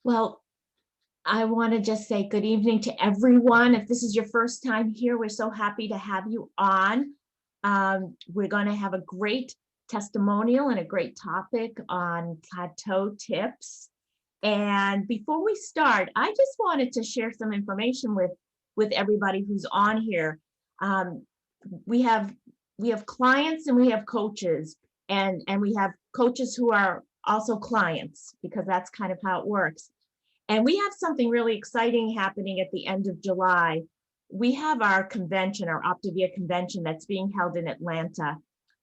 Well, I want to just say good evening to everyone. If this is your first time here, we're so happy to have you on. We're going to have a great testimonial and a great topic on plateau tips. And before we start, I just wanted to share some information with everybody who's on here. Um, we have clients and we have coaches, and we have coaches who are also clients because that's kind of how it works. And we have something really exciting happening at the end of July. We have our convention, our Optavia convention that's being held in Atlanta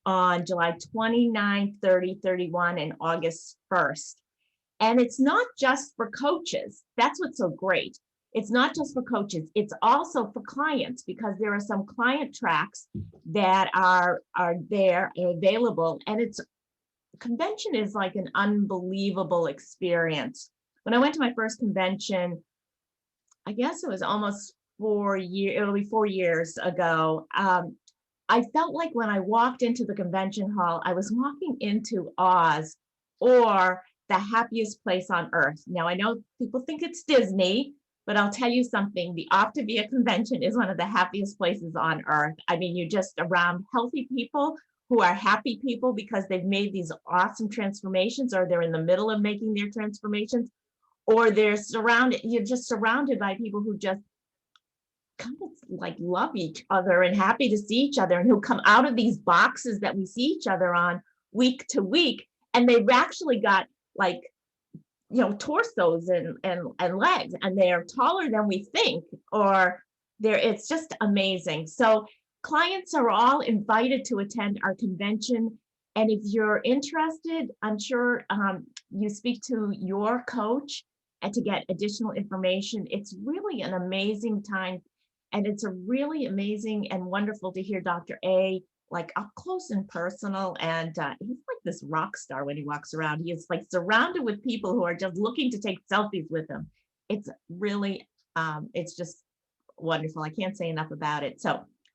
on July 29, 30, 31, and August 1st. And it's not just for coaches. That's what's so great. It's not just for coaches, it's also for clients because there are some client tracks that are there and available. And it's convention is like an unbelievable experience. When I went to my first convention, I guess it was almost 4 years, it'll be 4 years ago. I felt like when I walked into the convention hall, I was walking into Oz or the happiest place on earth. Now, I know people think it's Disney, but I'll tell you something. The Optavia convention is one of the happiest places on earth. I mean, you're just around healthy people who are happy people because they've made these awesome transformations, or they're in the middle of making their transformations, or you're just surrounded by people who just kind of like love each other and happy to see each other, and who come out of these boxes that we see each other on week to week, and they've actually got like, torsos and legs, and they're taller than we think, or it's just amazing. So clients are all invited to attend our convention. And if you're interested, I'm sure you speak to your coach and to get additional information. It's really an amazing time. And it's a really amazing and wonderful to hear Dr. A like up close and personal. And he's like this rock star when he walks around. He is like surrounded with people who are just looking to take selfies with him. It's really, it's just wonderful. I can't say enough about it.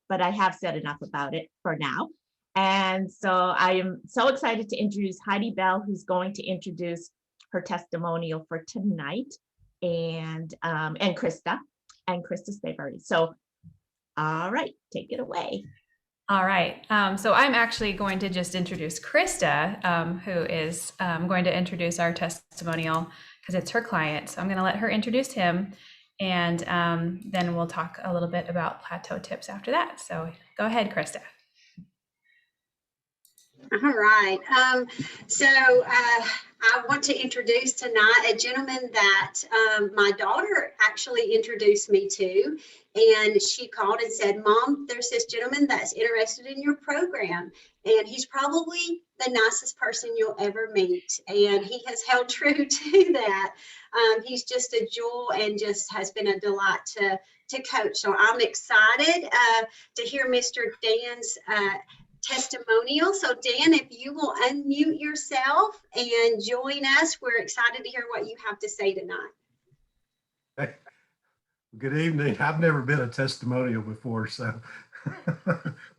But I have said enough about it for now. And so I am so excited to introduce Heidi Bell, who's going to introduce her testimonial for tonight, and Khrista, Spavery. So, all right, take it away. All right. So I'm actually going to just introduce Khrista, who is going to introduce our testimonial because it's her client. So I'm going to let her introduce him, and then we'll talk a little bit about plateau tips after that. So go ahead, Khrista. All right. So I want to introduce tonight a gentleman that my daughter actually introduced me to. And she called and said, "Mom, there's this gentleman that's interested in your program. And he's probably the nicest person you'll ever meet." And he has held true to that. He's just a jewel and just has been a delight to coach. So I'm excited to hear Mr. Dan's testimonial. So Dan, if you will unmute yourself and join us, we're excited to hear what you have to say tonight. Hey, good evening. I've never been a testimonial before, so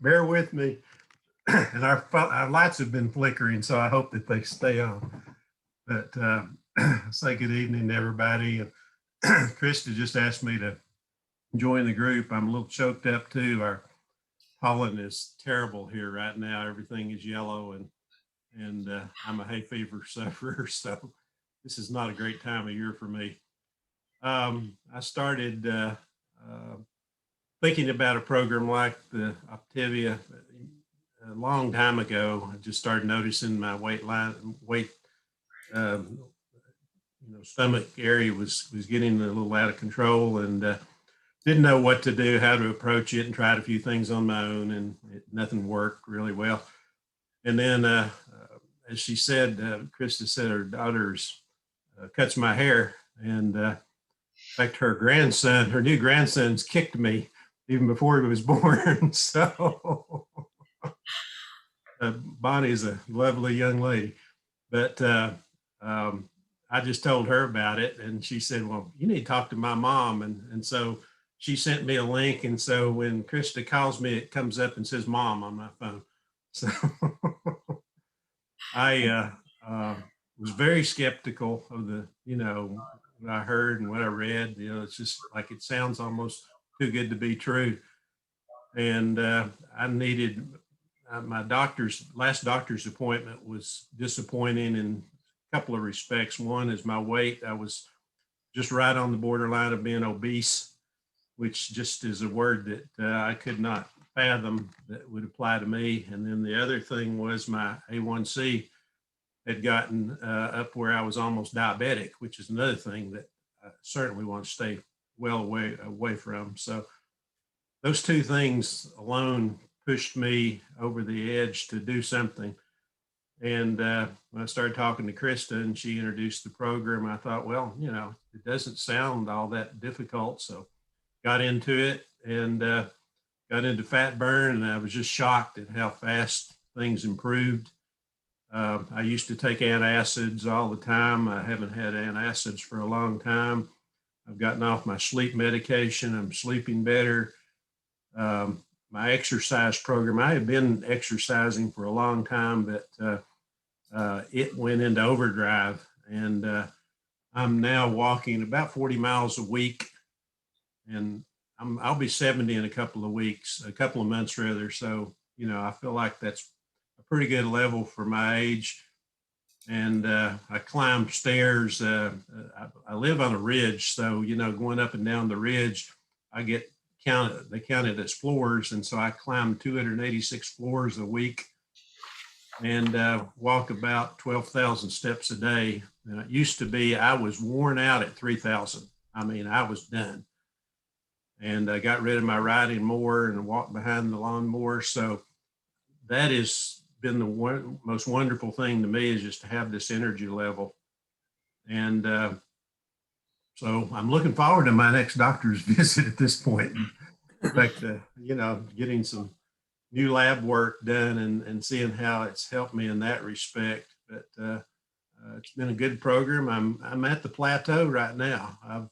bear with me. And our lights have been flickering, so I hope that they stay on. But say good evening to everybody. And Khrista just asked me to join the group. I'm a little choked up too. Our pollen is terrible here right now. Everything is yellow, and I'm a hay fever sufferer, so this is not a great time of year for me. I started thinking about a program like the Optavia a long time ago. I just started noticing my stomach area was getting a little out of control, and didn't know what to do, how to approach it, and tried a few things on my own, and nothing worked really well. And then, as she said, Khrista said her daughter's cuts my hair, and in fact, her new grandson's kicked me even before he was born. So Bonnie's a lovely young lady, but I just told her about it, and she said, "Well, you need to talk to my mom," and so she sent me a link, and so when Khrista calls me, it comes up and says "Mom" on my phone. So I was very skeptical of the, what I heard and what I read. You know, it's just like it sounds almost too good to be true. And I needed my last doctor's appointment was disappointing in a couple of respects. One is my weight. I was just right on the borderline of being obese, which just is a word that I could not fathom that would apply to me. And then the other thing was my A1C had gotten up where I was almost diabetic, which is another thing that I certainly want to stay well away from. So those two things alone pushed me over the edge to do something. And when I started talking to Khrista and she introduced the program, I thought, well, you know, it doesn't sound all that difficult. So got into it and got into fat burn, and I was just shocked at how fast things improved. I used to take antacids all the time. I haven't had antacids for a long time. I've gotten off my sleep medication. I'm sleeping better. My exercise program, I had been exercising for a long time, but it went into overdrive. And I'm now walking about 40 miles a week. And I'll be 70 in a couple of months rather. So, you know, I feel like that's a pretty good level for my age. And I climb stairs. I live on a ridge. So, you know, going up and down the ridge, I get counted, they count it as floors. And so I climb 286 floors a week and walk about 12,000 steps a day. And it used to be, I was worn out at 3,000. I mean, I was done. And I got rid of my riding mower and walked behind the lawnmower. So that has been the most wonderful thing to me, is just to have this energy level. And so I'm looking forward to my next doctor's visit at this point. In fact, you know, getting some new lab work done and seeing how it's helped me in that respect. But it's been a good program. I'm at the plateau right now.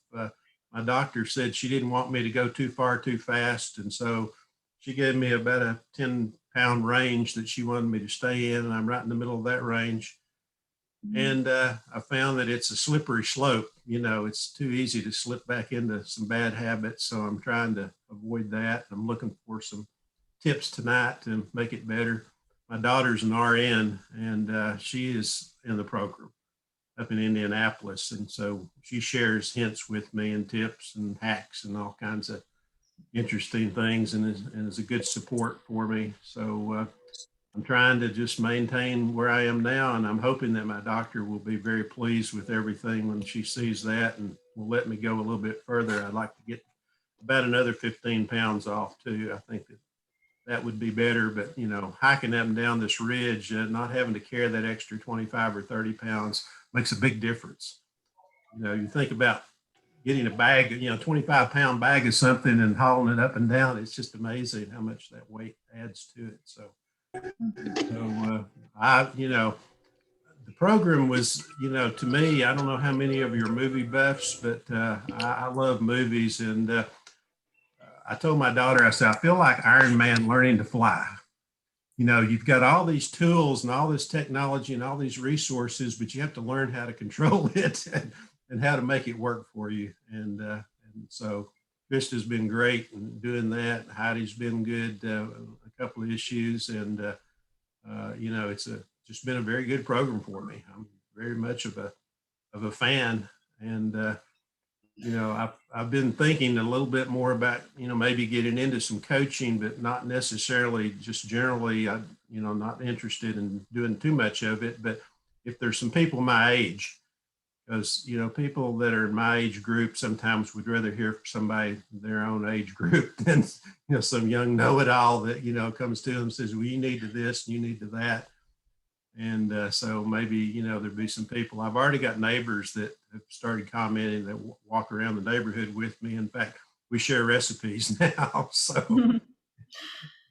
My doctor said she didn't want me to go too far too fast, and so she gave me about a 10-pound range that she wanted me to stay in, and I'm right in the middle of that range. And I found that it's a slippery slope. You know, it's too easy to slip back into some bad habits, so I'm trying to avoid that. I'm looking for some tips tonight to make it better. My daughter's an RN, and she is in the program up in Indianapolis. And so she shares hints with me and tips and hacks and all kinds of interesting things, and is a good support for me. So I'm trying to just maintain where I am now, and I'm hoping that my doctor will be very pleased with everything when she sees that and will let me go a little bit further. I'd like to get about another 15 pounds off too. I think that would be better, but you know, hiking up and down this ridge, not having to carry that extra 25 or 30 pounds makes a big difference. You know, you think about getting a bag, you know, 25-pound bag of something and hauling it up and down. It's just amazing how much that weight adds to it. So you know, the program was, you know, to me, I don't know how many of you are movie buffs, but I love movies. And I told my daughter, I said, I feel like Iron Man learning to fly. You know, you've got all these tools and all this technology and all these resources, but you have to learn how to control it and how to make it work for you. And so Krista's been great in doing that. Heidi's been good, a couple of issues. And, you know, it's just been a very good program for me. I'm very much of a fan. And, you know, I've been thinking a little bit more about, you know, maybe getting into some coaching, but not necessarily just generally, you know, not interested in doing too much of it. But if there's some people my age, because, you know, people that are in my age group sometimes would rather hear from somebody their own age group than, you know, some young know-it-all that, you know, comes to them and says, well, you need to this and you need to that. And so maybe, you know, there'd be some people. I've already got neighbors that have started commenting that walk around the neighborhood with me. In fact, we share recipes now. So,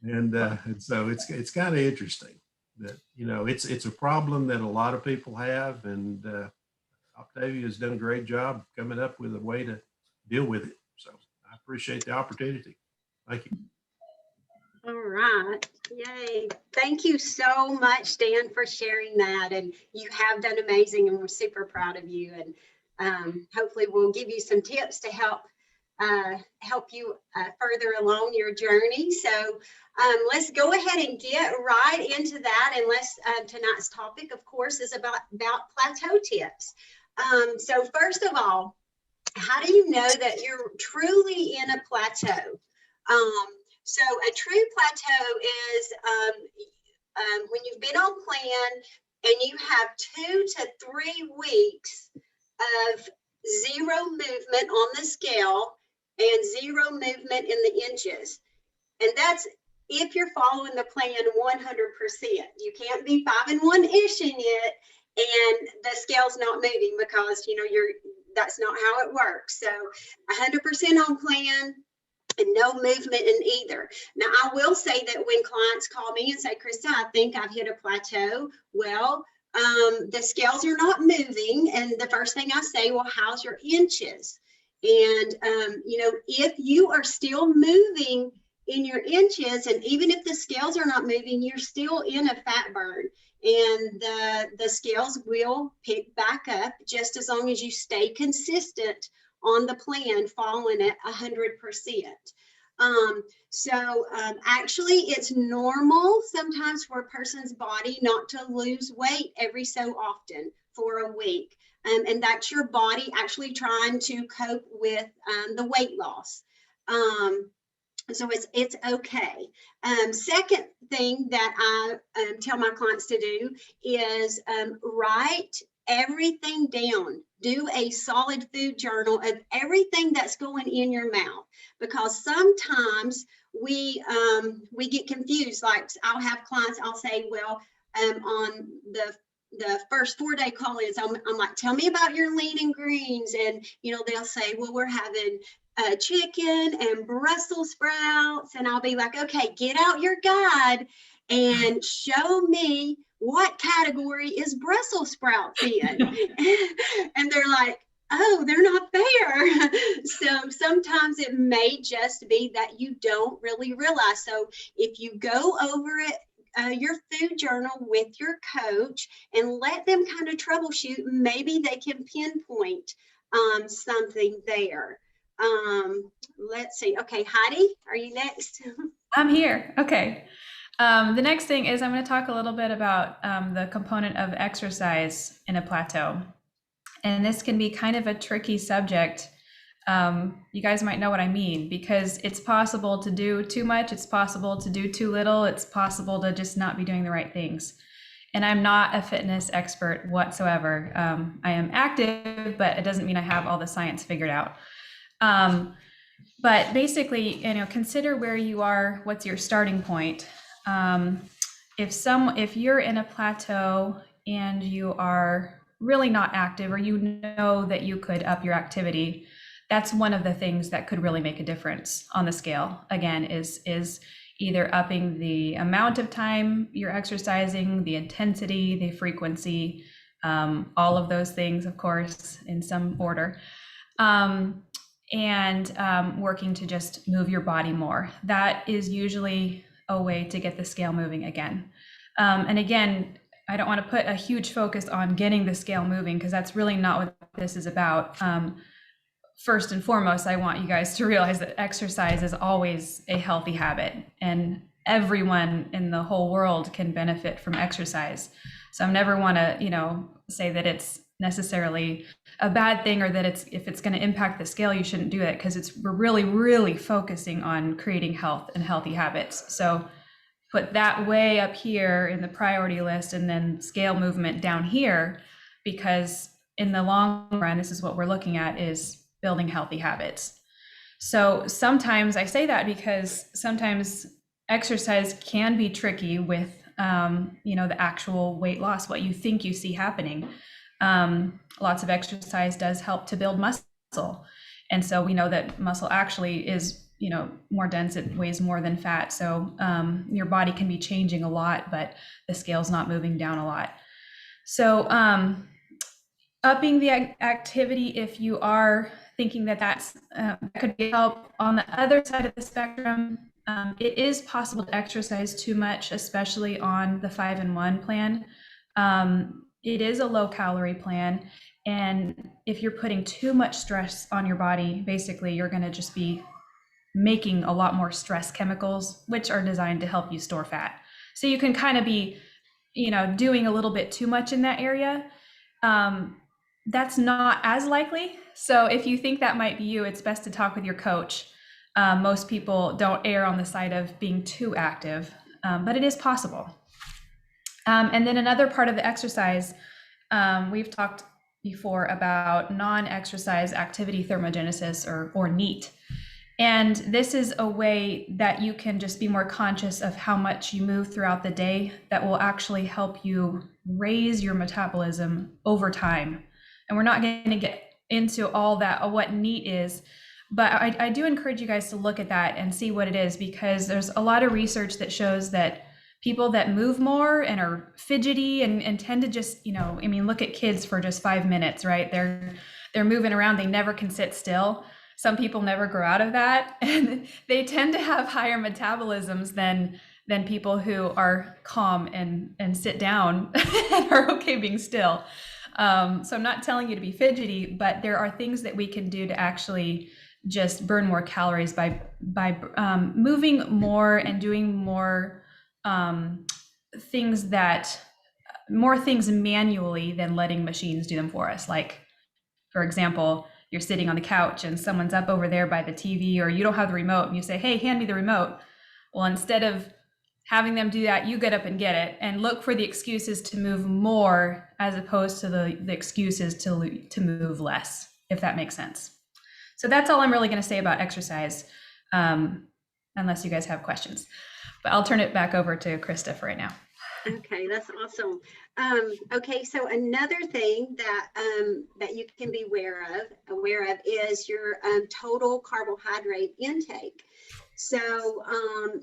and so it's kind of interesting that, you know, it's a problem that a lot of people have. And Octavia has done a great job coming up with a way to deal with it. So I appreciate the opportunity. Thank you. All right. Yay. Thank you so much, Dan, for sharing that. And you have done amazing, and we're super proud of you. And hopefully we'll give you some tips to help you further along your journey. So let's go ahead and get right into that. And tonight's topic, of course, is about plateau tips. So first of all, how do you know that you're truly in a plateau? So a true plateau is when you've been on plan and you have 2 to 3 weeks of zero movement on the scale and zero movement in the inches. And that's if you're following the plan 100%. You can't be 5 and 1-ishing it and the scale's not moving, because that's not how it works. So 100% on plan and no movement in either. Now, I will say that when clients call me and say, Khrista, I think I've hit a plateau. Well, the scales are not moving. And the first thing I say, well, how's your inches? And, if you are still moving in your inches, and even if the scales are not moving, you're still in a fat burn. And the scales will pick back up just as long as you stay consistent on the plan, following it 100%. Actually, it's normal sometimes for a person's body not to lose weight every so often for a week. And that's your body actually trying to cope with the weight loss. So it's okay. Second thing that I tell my clients to do is write everything down. Do a solid food journal of everything that's going in your mouth, because sometimes we get confused. Like, I'll have clients, I'll say, well, on the first 4-day call-ins, I'm like, tell me about your lean and greens, and they'll say, well, we're having chicken and Brussels sprouts, and I'll be like, okay, get out your guide and show me what category is Brussels sprouts in. And they're like, oh, they're not there. So sometimes it may just be that you don't really realize. So if you go over it, your food journal with your coach and let them kind of troubleshoot, maybe they can pinpoint something there. Let's see. Okay, Heidi, are you next? I'm here. Okay. The next thing is I'm going to talk a little bit about the component of exercise in a plateau. And this can be kind of a tricky subject. You guys might know what I mean, because it's possible to do too much. It's possible to do too little. It's possible to just not be doing the right things. And I'm not a fitness expert whatsoever. I am active, but it doesn't mean I have all the science figured out. But basically, consider where you are, what's your starting point. If you're in a plateau and you are really not active, or that you could up your activity, that's one of the things that could really make a difference on the scale. Again, is either upping the amount of time you're exercising, the intensity, the frequency, all of those things, of course, in some order. And working to just move your body more. That is usually a way to get the scale moving again. And again, I don't want to put a huge focus on getting the scale moving, because that's really not what this is about. First and foremost, I want you guys to realize that exercise is always a healthy habit, and everyone in the whole world can benefit from exercise. So I never want to, say that it's necessarily a bad thing, or that if it's going to impact the scale, you shouldn't do it, because we're really, really focusing on creating health and healthy habits. So put that way up here in the priority list, and then scale movement down here, because in the long run, this is what we're looking at, is building healthy habits. So sometimes I say that because sometimes exercise can be tricky with, the actual weight loss, what you think you see happening. Lots of exercise does help to build muscle. And so we know that muscle actually is, more dense, it weighs more than fat. So your body can be changing a lot, but the scale's not moving down a lot. So upping the activity, if you are thinking that could be help. On the other side of the spectrum, it is possible to exercise too much, especially on the 5-in-1 plan. it is a low calorie plan. And if you're putting too much stress on your body, basically you're going to just be making a lot more stress chemicals, which are designed to help you store fat. So you can kind of be, doing a little bit too much in that area. That's not as likely. So if you think that might be you, it's best to talk with your coach. Most people don't err on the side of being too active, but it is possible. And then another part of the exercise, we've talked before about non-exercise activity thermogenesis, or NEAT. And this is a way that you can just be more conscious of how much you move throughout the day that will actually help you raise your metabolism over time. And we're not going to get into all that, what NEAT is, but I do encourage you guys to look at that and see what it is, because there's a lot of research that shows that people that move more and are fidgety and tend to just, look at kids for just 5 minutes, right? They're moving around, they never can sit still. Some people never grow out of that, and they tend to have higher metabolisms than people who are calm and sit down and are okay being still. So I'm not telling you to be fidgety, but there are things that we can do to actually just burn more calories by moving more and doing more things manually than letting machines do them for us. Like, for example, you're sitting on the couch and someone's up over there by the TV, or you don't have the remote and you say, hey, hand me the remote. Well, instead of having them do that, you get up and get it, and look for the excuses to move more as opposed to the excuses to move less, if that makes sense. So that's all I'm really going to say about exercise, unless you guys have questions. But I'll turn it back over to Khrista for right now. Okay, that's awesome. Okay, so another thing that you can be aware of is your total carbohydrate intake. So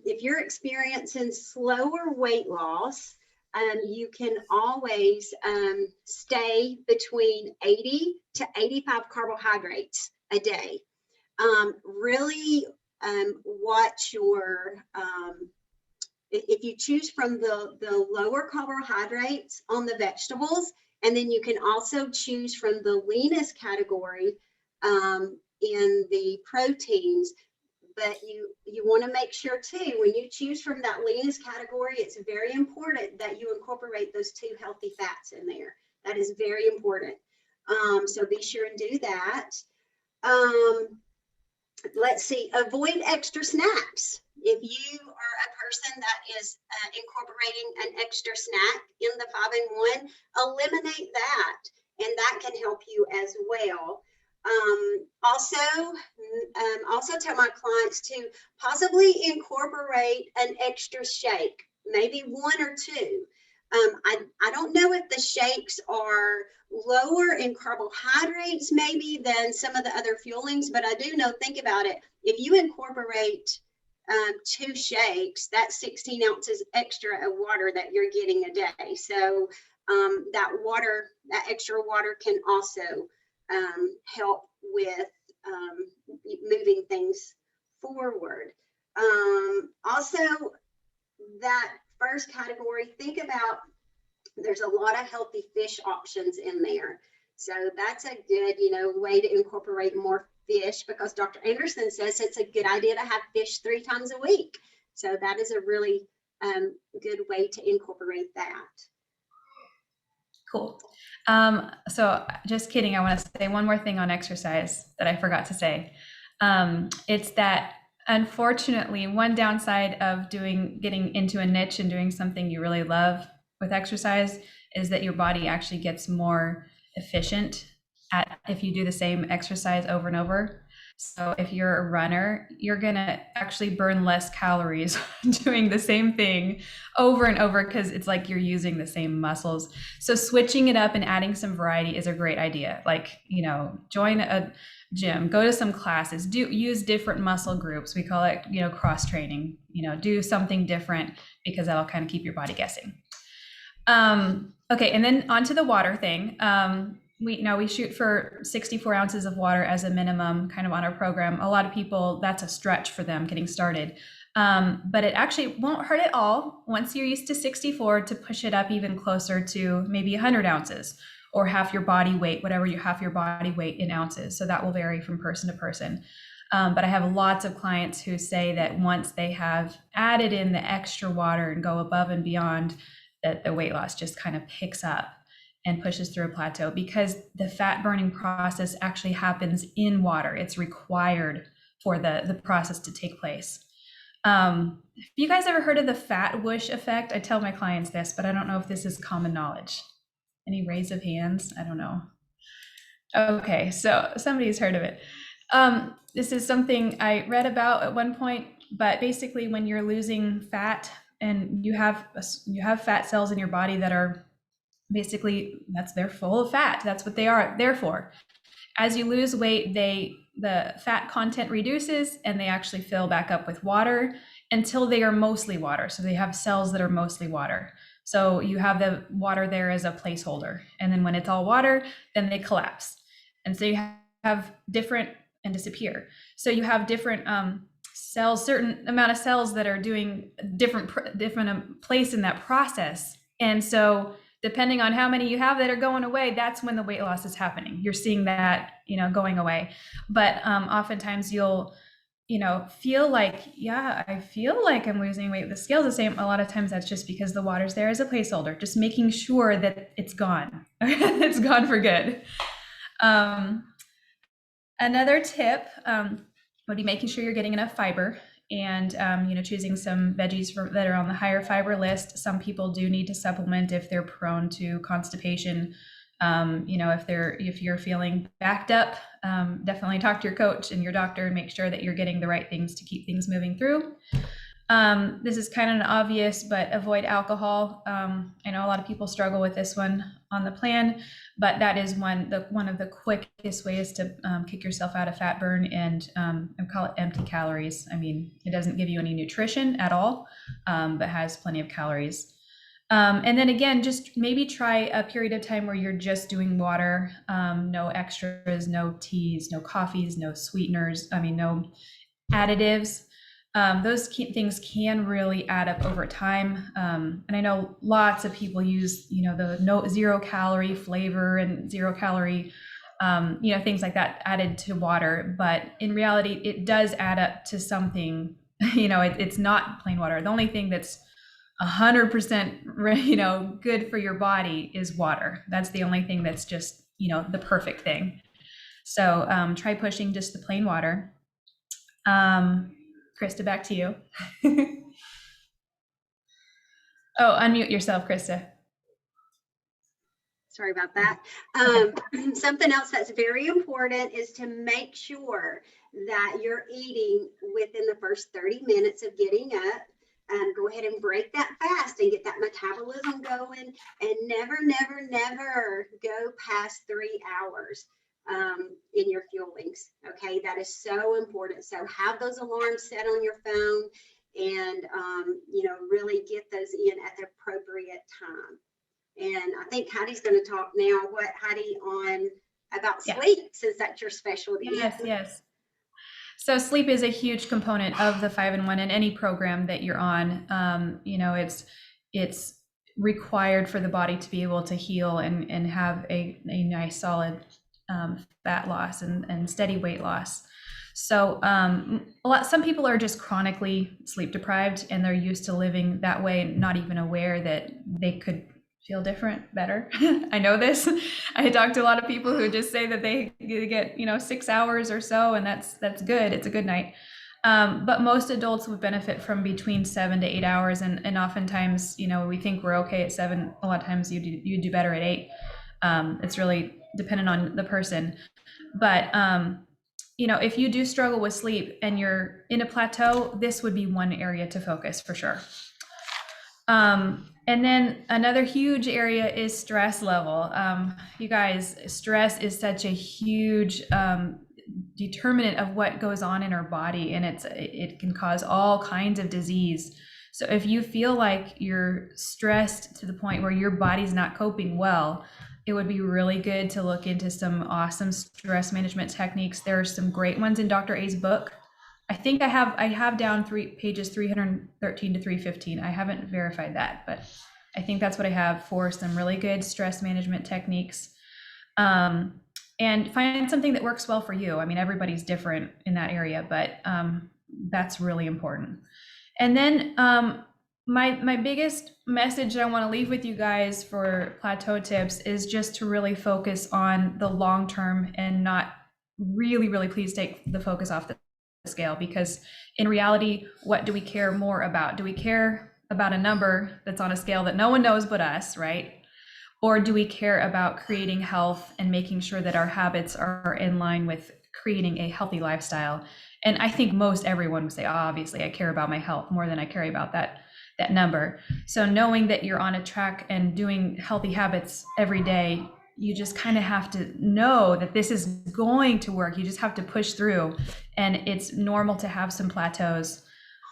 if you're experiencing slower weight loss, you can always stay between 80 to 85 carbohydrates a day. Really watch your if you choose from the lower carbohydrates on the vegetables, and then you can also choose from the leanest category in the proteins. But you want to make sure too, when you choose from that leanest category, it's very important that you incorporate those 2 healthy fats in there. That is very important. So be sure and do that. Let's see, avoid extra snacks. If you are a person that is incorporating an extra snack in the 5-in-1, eliminate that, and that can help you as well. Also tell my clients to possibly incorporate an extra shake, maybe 1 or 2. I don't know if the shakes are lower in carbohydrates maybe than some of the other fuelings, but I do know, think about it, if you incorporate 2 shakes, that's 16 ounces extra of water that you're getting a day. So that extra water can also help with moving things forward. Also, that first category, think about, there's a lot of healthy fish options in there. So that's a good, way to incorporate more fish, because Dr. Anderson says it's a good idea to have fish 3 times a week. So that is a really good way to incorporate that. Cool. So just kidding. I want to say one more thing on exercise that I forgot to say. It's that, unfortunately, one downside of getting into a niche and doing something you really love with exercise is that your body actually gets more efficient if you do the same exercise over and over. So if you're a runner, you're going to actually burn less calories doing the same thing over and over, because it's like you're using the same muscles. So switching it up and adding some variety is a great idea. Like, join a gym, go to some classes, use different muscle groups. We call it, cross training, do something different, because that'll kind of keep your body guessing. Okay. And then onto the water thing. We shoot for 64 ounces of water as a minimum kind of on our program. A lot of people, that's a stretch for them getting started. But it actually won't hurt at all once you're used to 64 to push it up even closer to maybe 100 ounces or half your body weight, whatever you half your body weight in ounces. So that will vary from person to person. But I have lots of clients who say that once they have added in the extra water and go above and beyond, that the weight loss just kind of picks up and pushes through a plateau, because the fat burning process actually happens in water. It's required for the process to take place. Have you guys ever heard of the fat whoosh effect? I tell my clients this, but I don't know if this is common knowledge. Any raise of hands? I don't know. Okay, so somebody's heard of it. This is something I read about at one point, but basically when you're losing fat and you have fat cells in your body that are basically, they're full of fat. That's what they are there for. As you lose weight, the fat content reduces and they actually fill back up with water until they are mostly water. So they have cells that are mostly water. So you have the water there as a placeholder. And then when it's all water, then they collapse. And so you have different and disappear. So you have different cells, certain amount of cells that are doing different place in that process. And so depending on how many you have that are going away, that's when the weight loss is happening. You're seeing that, going away. But oftentimes you'll, feel like, yeah, I feel like I'm losing weight. The scale's the same. A lot of times that's just because the water's there as a placeholder, just making sure that it's gone. It's gone for good. Another tip would be making sure you're getting enough fiber and, choosing some veggies that are on the higher fiber list. Some people do need to supplement if they're prone to constipation. If you're feeling backed up, definitely talk to your coach and your doctor and make sure that you're getting the right things to keep things moving through. This is kind of an obvious, but avoid alcohol. I know a lot of people struggle with this one on the plan, but that is one of the quickest ways to kick yourself out of fat burn, and I call it empty calories. I mean, it doesn't give you any nutrition at all, but has plenty of calories. And then again, just maybe try a period of time where you're just doing water, no extras, no teas, no coffees, no sweeteners, no additives. Those things can really add up over time. And I know lots of people use, the zero calorie flavor and zero calorie, things like that added to water. But in reality, it does add up to something, it's not plain water. The only thing that's 100%, good for your body is water. That's the only thing that's just, the perfect thing. So try pushing just the plain water. Khrista, back to you. Oh, unmute yourself, Khrista. Sorry about that. Something else that's very important is to make sure that you're eating within the first 30 minutes of getting up. Go ahead and break that fast and get that metabolism going, and never, never, never go past 3 hours in your fuelings. Okay, that is so important. So have those alarms set on your phone, and really get those in at the appropriate time. And I think Heidi's going to talk now. What, Heidi, about sleep, since that's your specialty? Yes. So sleep is a huge component of the 5-in-1 in any program that you're on. It's required for the body to be able to heal and have a nice solid fat loss and steady weight loss. So some people are just chronically sleep deprived, and they're used to living that way, not even aware that they could feel different, better. I know this. I talk to a lot of people who just say that they get 6 hours or so, and that's good. It's a good night. But most adults would benefit from between 7 to 8 hours, and oftentimes, we think we're okay at 7. A lot of times you do better at 8. It's really dependent on the person. But if you do struggle with sleep and you're in a plateau, this would be one area to focus for sure. And then another huge area is stress level. You guys, stress is such a huge determinant of what goes on in our body, and it can cause all kinds of disease. So if you feel like you're stressed to the point where your body's not coping well, it would be really good to look into some awesome stress management techniques. There are some great ones in Dr. A's book. I think I have down pages 313 to 315. I haven't verified that, but I think that's what I have for some really good stress management techniques. And find something that works well for you. I mean, everybody's different in that area, but that's really important. And then my biggest message I want to leave with you guys for Plateau tips is just to really focus on the long term and not really please take the focus off the scale, because in reality, what do we care more about? Do we care about a number that's on a scale that no one knows but us, right? Or do we care about creating health and making sure that our habits are in line with creating a healthy lifestyle? And I think most everyone would say, obviously, I care about my health more than I care about that number. So knowing that you're on a track and doing healthy habits every day, you just kind of have to know that this is going to work. You just have to push through, and it's normal to have some plateaus.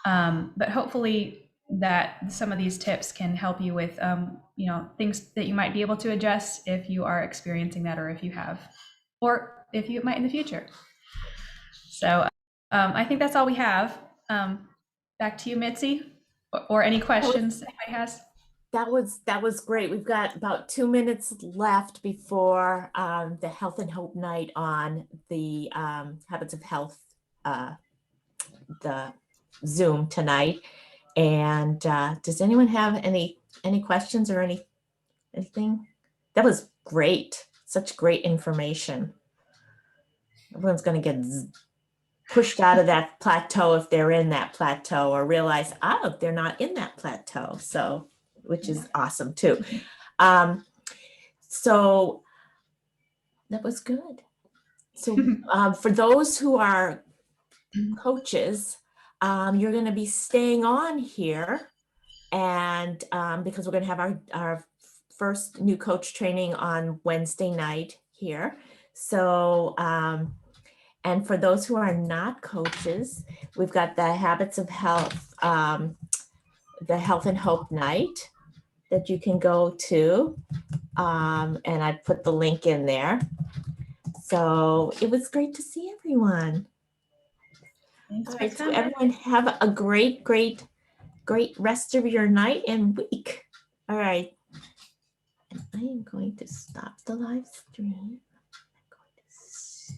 But hopefully that some of these tips can help you with, things that you might be able to adjust if you are experiencing that, or if you have, or if you might in the future. So I think that's all we have. Back to you, Mitzi, or any questions anybody has. That was great. We've got about 2 minutes left before the Health and Hope night on the Habits of Health, the Zoom tonight. And does anyone have any questions or anything? That was great. Such great information. Everyone's going to get pushed out of that plateau if they're in that plateau, or realize, oh, they're not in that plateau. So, which is awesome too. So that was good. So for those who are coaches, you're going to be staying on here, and because we're going to have our first new coach training on Wednesday night here. So, and for those who are not coaches, we've got the Habits of Health, the Health and Hope night that you can go to. And I put the link in there. So it was great to see everyone. Thanks All for right, so coming. everyone have a great rest of your night and week. All right. And I am going to stop the live stream.